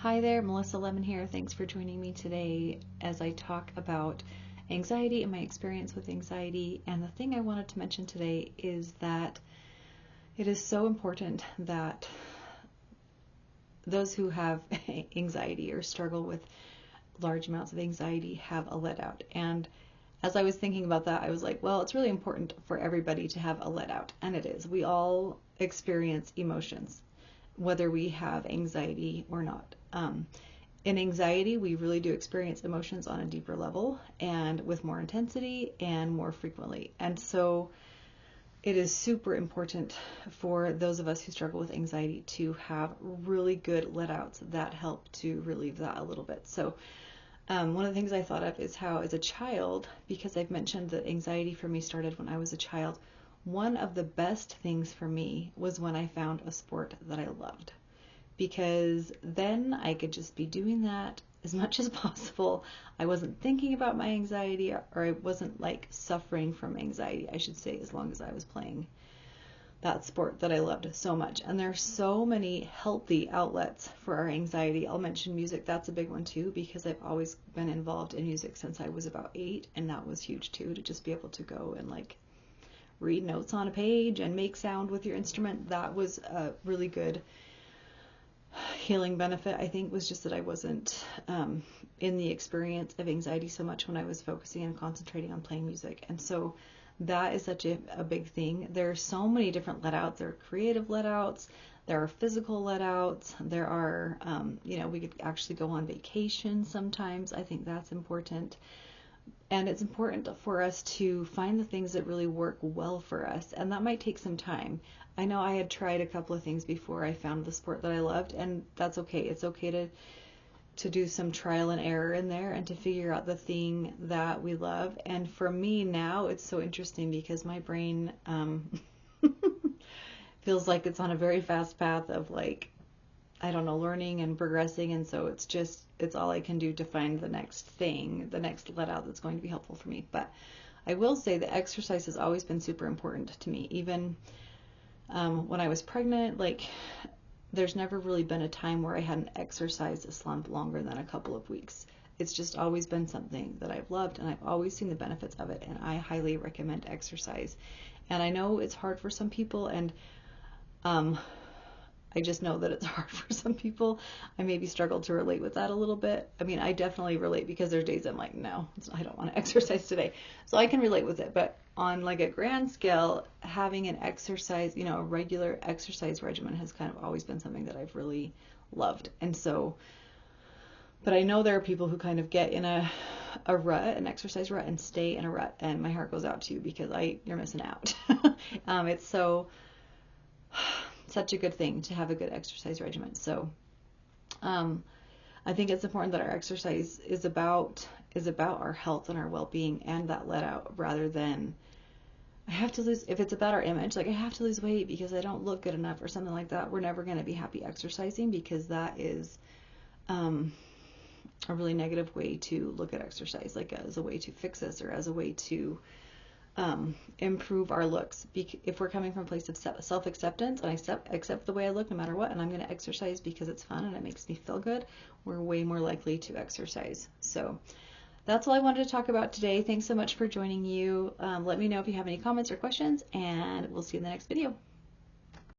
Hi there, Melissa Lemon here. Thanks for joining me today as I talk about anxiety and my experience with anxiety. And the thing I wanted to mention today is that it is so important that those who have anxiety or struggle with large amounts of anxiety have a let out. And as I was thinking about that, I was like, well, it's really important for everybody to have a let out. And it is. We all experience emotions, whether we have anxiety or not. In anxiety, we really do experience emotions on a deeper level and with more intensity and more frequently. And so it is super important for those of us who struggle with anxiety to have really good let outs that help to relieve that a little bit. So one of the things I thought of is how as a child, because I've mentioned that anxiety for me started when I was a child, one of the best things for me was when I found a sport that I loved. Because then I could just be doing that as much as possible. I wasn't thinking about my anxiety, or I wasn't like suffering from anxiety, I should say, as long as I was playing that sport that I loved so much. And there's so many healthy outlets for our anxiety. I'll mention music. That's a big one too, because I've always been involved in music since I was about 8, and that was huge too, to just be able to go and like read notes on a page and make sound with your instrument. That was a really good healing benefit. I think was just that I wasn't in the experience of anxiety so much when I was focusing and concentrating on playing music. And so that is such a big thing. There are so many different let outs. There are creative let outs, there are physical let outs, there are we could actually go on vacation sometimes. I think that's important. And it's important for us to find the things that really work well for us. And that might take some time. I know I had tried a couple of things before I found the sport that I loved, and that's okay. It's okay to do some trial and error in there and to figure out the thing that we love. And for me now, it's so interesting because my brain feels like it's on a very fast path of like, I don't know, learning and progressing. And so it's all I can do to find the next thing, the next let out that's going to be helpful for me. But I will say that exercise has always been super important to me. Even when I was pregnant, like there's never really been a time where I hadn't exercised a slump longer than a couple of weeks. It's just always been something that I've loved, and I've always seen the benefits of it, and I highly recommend exercise. And I know it's hard for some people, and I just know that it's hard for some people. I maybe struggle to relate with that a little bit. I mean, I definitely relate because there's days I'm like, no, I don't want to exercise today. So I can relate with it. But on like a grand scale, having an exercise, a regular exercise regimen has kind of always been something that I've really loved. And so, but I know there are people who kind of get in a rut, an exercise rut, and stay in a rut. And my heart goes out to you because you're missing out. It's such a good thing to have a good exercise regimen. So I think it's important that our exercise is about our health and our well-being and that let out, rather than I have to lose, if it's about our image, like I have to lose weight because I don't look good enough or something like that. We're never going to be happy exercising, because that is a really negative way to look at exercise, like as a way to fix us or as a way to improve our looks. If we're coming from a place of self-acceptance, and I accept the way I look no matter what, and I'm going to exercise because it's fun and it makes me feel good, we're way more likely to exercise. So that's all I wanted to talk about today. Thanks so much for joining you. Let me know if you have any comments or questions, and we'll see you in the next video.